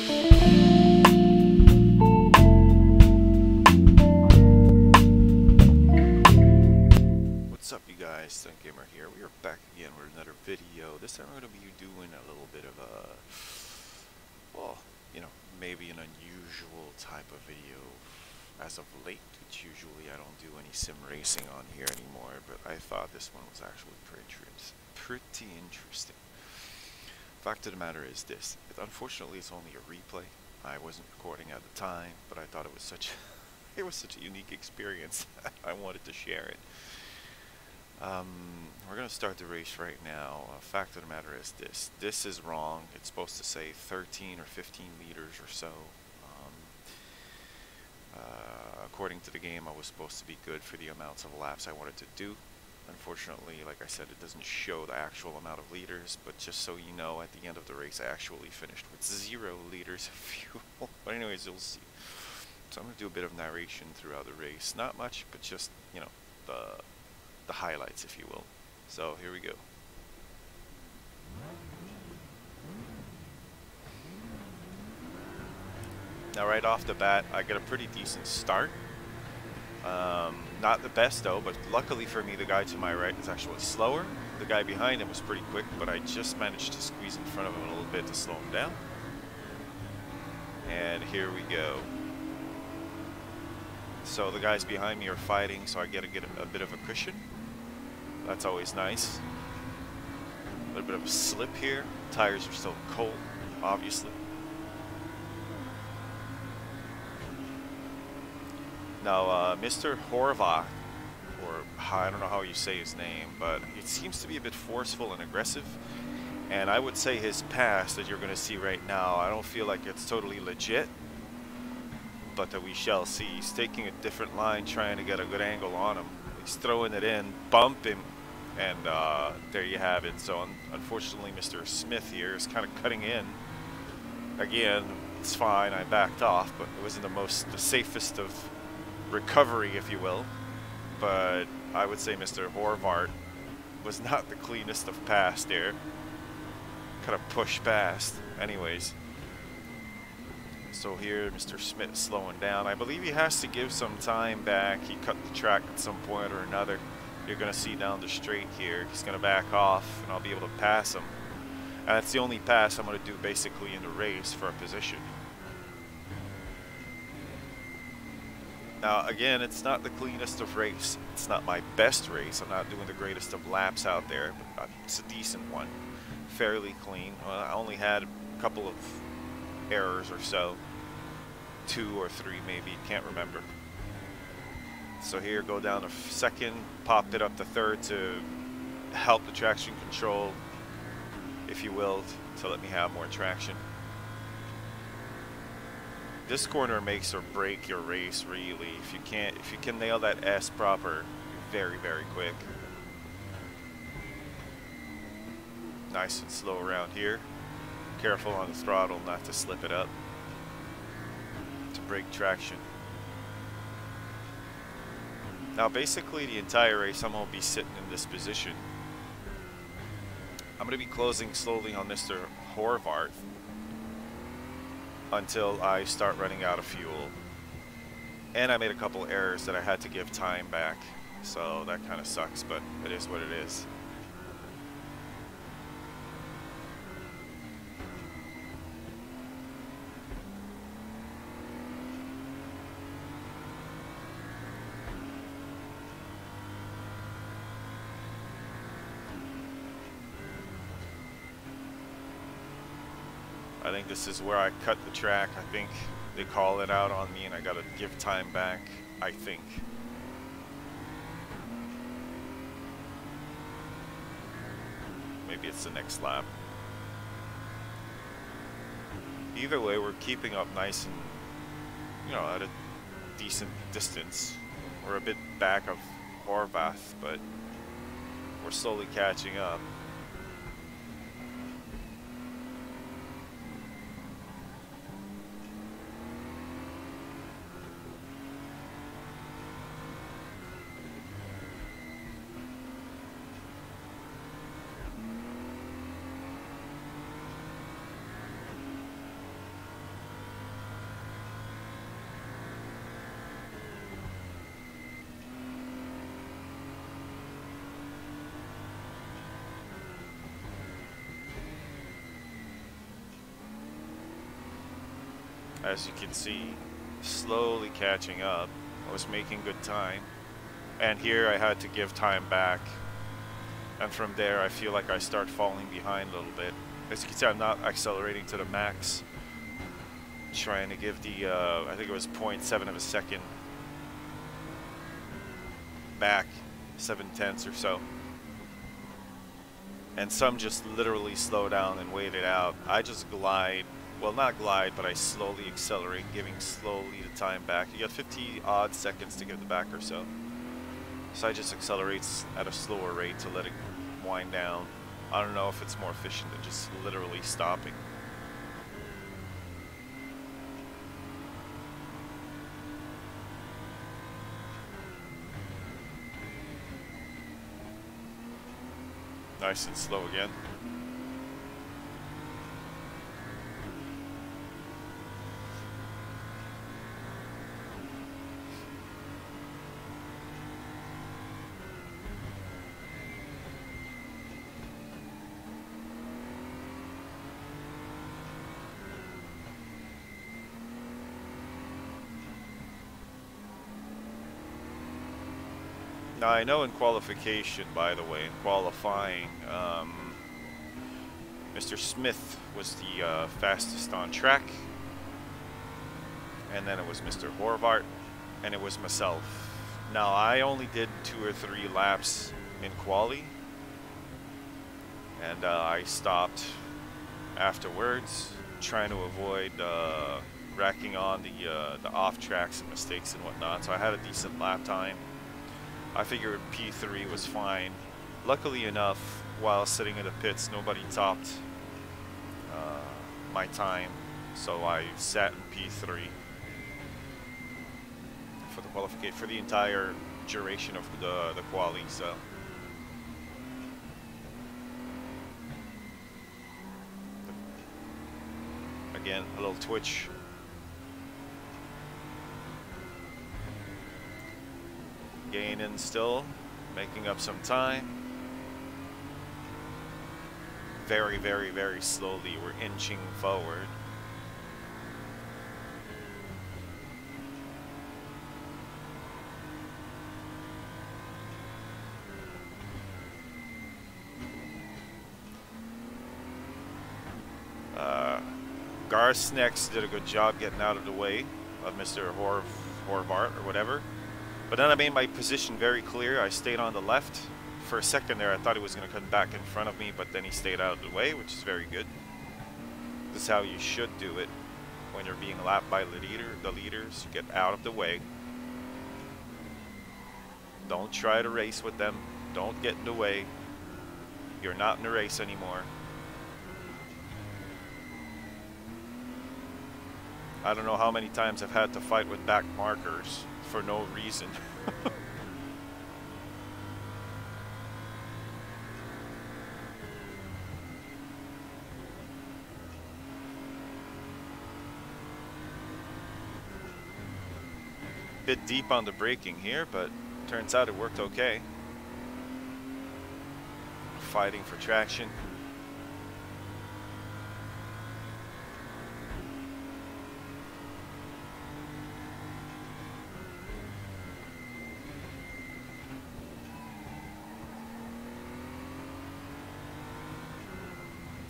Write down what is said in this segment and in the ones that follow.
What's up, you guys? Stunt Gamer here. We are back again with another video. This time we're going to be doing a little bit of a, well, you know, maybe an unusual type of video as of late, which usually I don't do any sim racing on here anymore, but I thought this one was actually pretty interesting. Fact of the matter is this: unfortunately, it's only a replay. I wasn't recording at the time, but I thought it was such it was such a unique experience. I wanted to share it. We're going to start the race right now. Fact of the matter is this: this is wrong. It's supposed to say 13 or 15 liters or so. According to the game, I was supposed to be good for the amounts of laps I wanted to do. Unfortunately, like I said, it doesn't show the actual amount of liters, but just so you know, at the end of the race, I actually finished with 0 liters of fuel. But anyways, you'll see. So I'm going to do a bit of narration throughout the race. Not much, but just, you know, the highlights, if you will. So here we go. Now right off the bat, I get a pretty decent start. Not the best though, but luckily for me, the guy to my right is actually slower. The guy behind him was pretty quick, but I just managed to squeeze in front of him a little bit to slow him down. And here we go. So the guys behind me are fighting, so I get a bit of a cushion. That's always nice. A little bit of a slip here. Tires are still cold, obviously. Now, Mr. Horvath, or I don't know how you say his name, but it seems to be a bit forceful and aggressive. And I would say his pass that you're going to see right now, I don't feel like it's totally legit. But we shall see. He's taking a different line, trying to get a good angle on him. He's throwing it in, bump him, and there you have it. So unfortunately, Mr. Smith here is kind of cutting in. Again, it's fine. I backed off, but it wasn't the safest of recovery, if you will. But I would say Mr. Horvath was not the cleanest of pass there. Kind of pushed past. Anyways. So here, Mr. Smith slowing down. I believe he has to give some time back. He cut the track at some point or another. You're going to see down the straight here. He's going to back off, and I'll be able to pass him. And that's the only pass I'm going to do basically in the race for a position. Now, again, it's not the cleanest of race. It's not my best race. I'm not doing the greatest of laps out there, but it's a decent one. Fairly clean. Well, I only had a couple of errors or so. 2 or 3 maybe, can't remember. So here, go down to second, pop it up to third to help the traction control, if you will, to let me have more traction. This corner makes or break your race, really. If you can nail that S proper, you're very quick. Nice and slow around here. Careful on the throttle not to slip it up to break traction. Now basically the entire race I'm going to be sitting in this position. I'm going to be closing slowly on Mr. Horvath until I start running out of fuel. And I made a couple errors that I had to give time back, so that kind of sucks, but it is what it is. I think this is where I cut the track. I think they call it out on me and I gotta give time back, I think. Maybe it's the next lap. Either way, we're keeping up nice and, you know, at a decent distance. We're a bit back of Horvath, but we're slowly catching up. as you can see, slowly catching up. I was making good time, and here I had to give time back, and from there I feel like I start falling behind a little bit. As you can see, I'm not accelerating to the max, trying to give the I think it was 0.7 of a second back, 7/10 or so, and some just literally slow down and wait it out. I just glide, well, not glide, but I slowly accelerate, giving slowly the time back. You got 50 odd seconds to give the back or so. So I just accelerate at a slower rate to let it wind down. I don't know if it's more efficient than just literally stopping. Nice and slow again. Now I know in qualification, by the way, in qualifying, Mr. Smith was the fastest on track, and then it was Mr. Horvath, and it was myself. Now I only did 2 or 3 laps in quali, and I stopped afterwards, trying to avoid racking on the off tracks and mistakes and whatnot. So I had a decent lap time. I figured P3 was fine. Luckily enough, while sitting in the pits, nobody topped my time, so I sat in P3 for the qualification for the entire duration of the quali. So again, a little twitch. Gaining still, making up some time. Very, very, very slowly, we're inching forward. Garsnex did a good job getting out of the way of Mr. Horvath or whatever. But then I made my position very clear. I stayed on the left. For a second there, I thought he was going to come back in front of me, but then he stayed out of the way, which is very good. This is how you should do it when you're being lapped by the leaders. You get out of the way. Don't try to race with them. Don't get in the way. You're not in a race anymore. I don't know how many times I've had to fight with back markers for no reason. Bit deep on the braking here, but turns out it worked okay. Fighting for traction.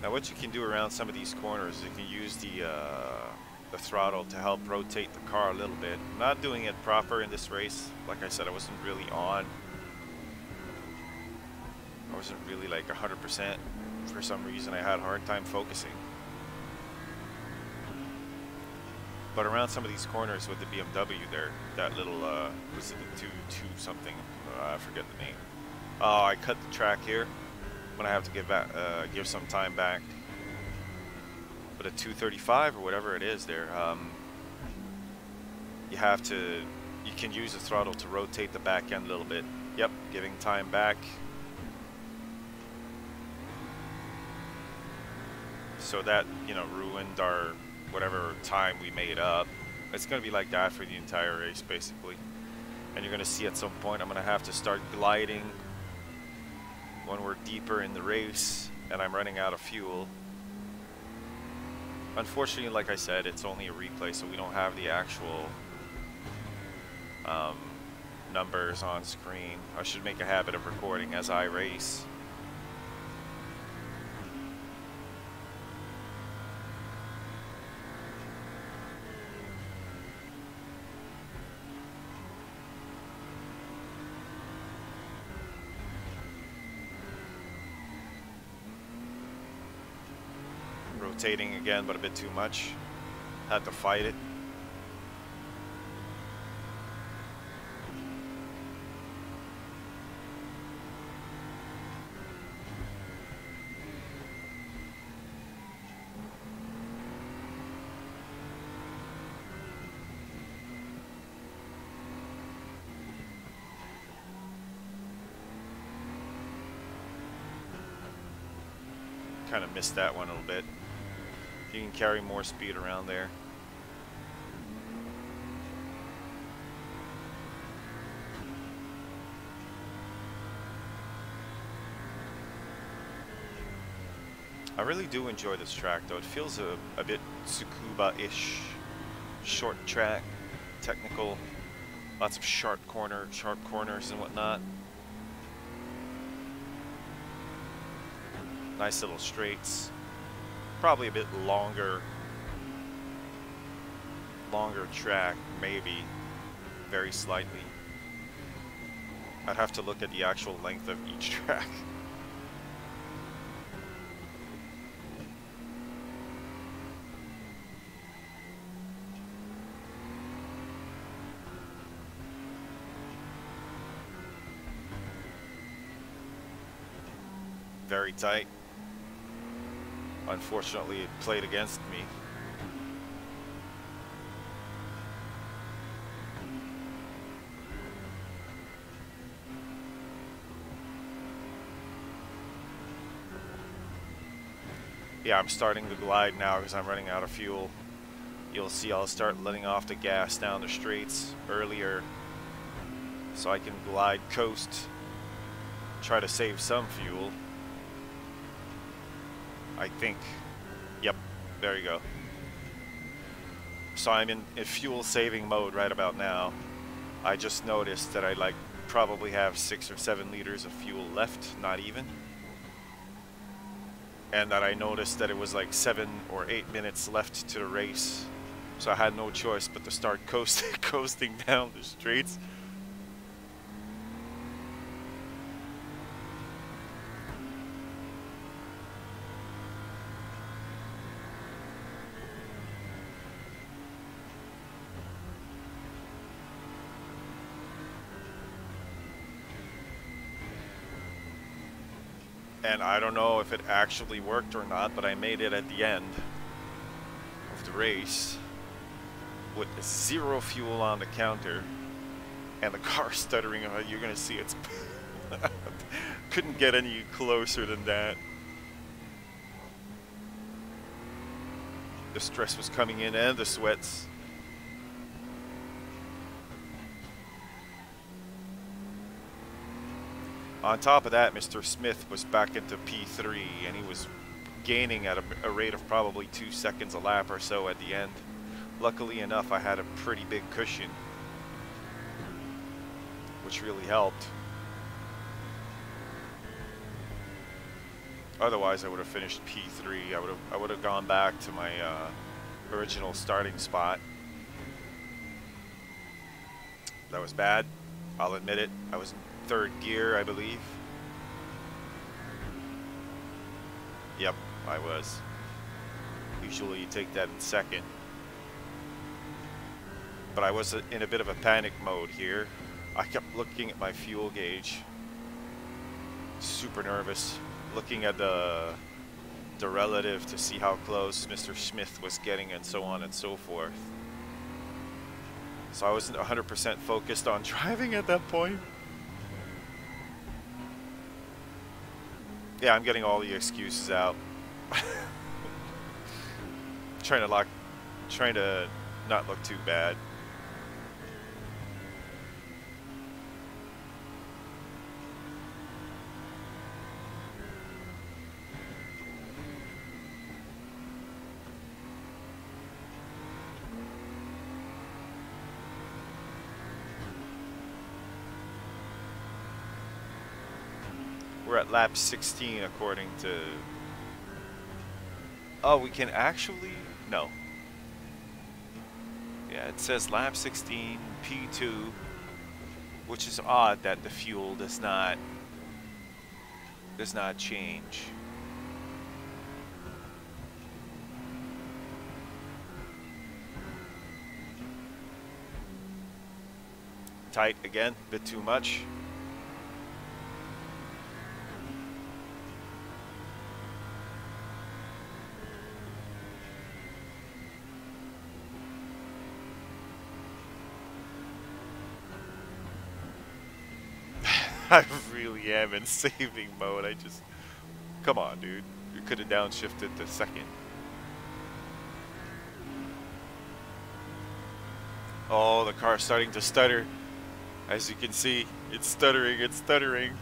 Now what you can do around some of these corners, you can use the throttle to help rotate the car a little bit. I'm not doing it proper in this race. Like I said, I wasn't really on. I wasn't really like 100%. For some reason, I had a hard time focusing. But around some of these corners with the BMW there, that little, was it the 2 something? I forget the name. Oh, I cut the track here when I have to give some time back. But at 235 or whatever it is there, you can use the throttle to rotate the back end a little bit. Yep, giving time back. So that, you know, ruined our whatever time we made up. It's going to be like that for the entire race basically. And you're going to see at some point I'm going to have to start gliding when we're deeper in the race and I'm running out of fuel. Unfortunately, like I said, it's only a replay, so we don't have the actual numbers on screen. I should make a habit of recording as I race. Rotating again, but a bit too much. Had to fight it. Kind of missed that one a little bit. You can carry more speed around there. I really do enjoy this track though. It feels a bit Tsukuba-ish. Short track, technical, lots of sharp corners and whatnot. Nice little straights. Probably a bit longer track, maybe, very slightly. I'd have to look at the actual length of each track. Very tight. Unfortunately, it played against me. Yeah, I'm starting to glide now because I'm running out of fuel. You'll see I'll start letting off the gas down the straights earlier so I can glide coast, try to save some fuel. I think. Yep, there you go. So I'm in fuel saving mode right about now. I just noticed that I probably have 6 or 7 liters of fuel left, not even. And that I noticed that it was like 7 or 8 minutes left to the race. So I had no choice but to start coasting down the straights. And I don't know if it actually worked or not, but I made it at the end of the race with 0 fuel on the counter and the car stuttering. You're gonna see it's couldn't get any closer than that. The stress was coming in and the sweats. On top of that, Mr. Smith was back into P3 and he was gaining at a rate of probably 2 seconds a lap or so at the end. Luckily enough, I had a pretty big cushion, which really helped. Otherwise, I would have finished P3. I would have gone back to my original starting spot. That was bad. I'll admit it. I was in 3rd gear, I believe. Yep, I was. Usually you take that in 2nd. But I was in a bit of a panic mode here. I kept looking at my fuel gauge. Super nervous. Looking at the relative to see how close Mr. Smith was getting and so on and so forth. So I wasn't 100% focused on driving at that point. Yeah, I'm getting all the excuses out. Trying to not look too bad. at lap 16 according to... Oh, we can actually... No. Yeah, it says lap 16, P2, which is odd that the fuel does not change. Tight again, a bit too much. I really am in saving mode. I just... Come on, dude. You could have downshifted to second. Oh, the car's starting to stutter. As you can see, it's stuttering, it's stuttering.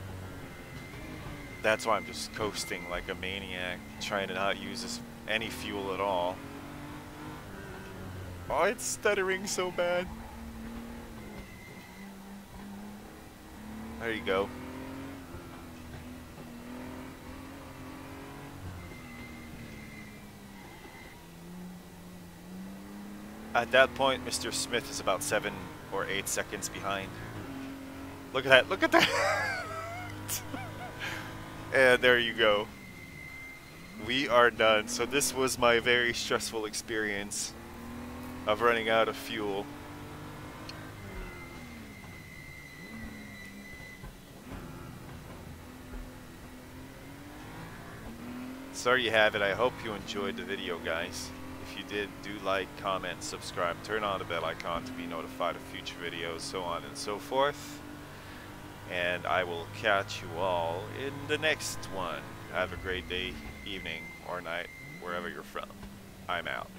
That's why I'm just coasting like a maniac, trying to not use any fuel at all. Oh, it's stuttering so bad. There you go. At that point, Mr. Smith is about 7 or 8 seconds behind. Look at that, look at that! And there you go. We are done. So this was my very stressful experience of running out of fuel. So there you have it. I hope you enjoyed the video, guys. If you did, do like, comment, subscribe, turn on the bell icon to be notified of future videos, so on and so forth. And I will catch you all in the next one. Have a great day, evening, or night, wherever you're from. I'm out.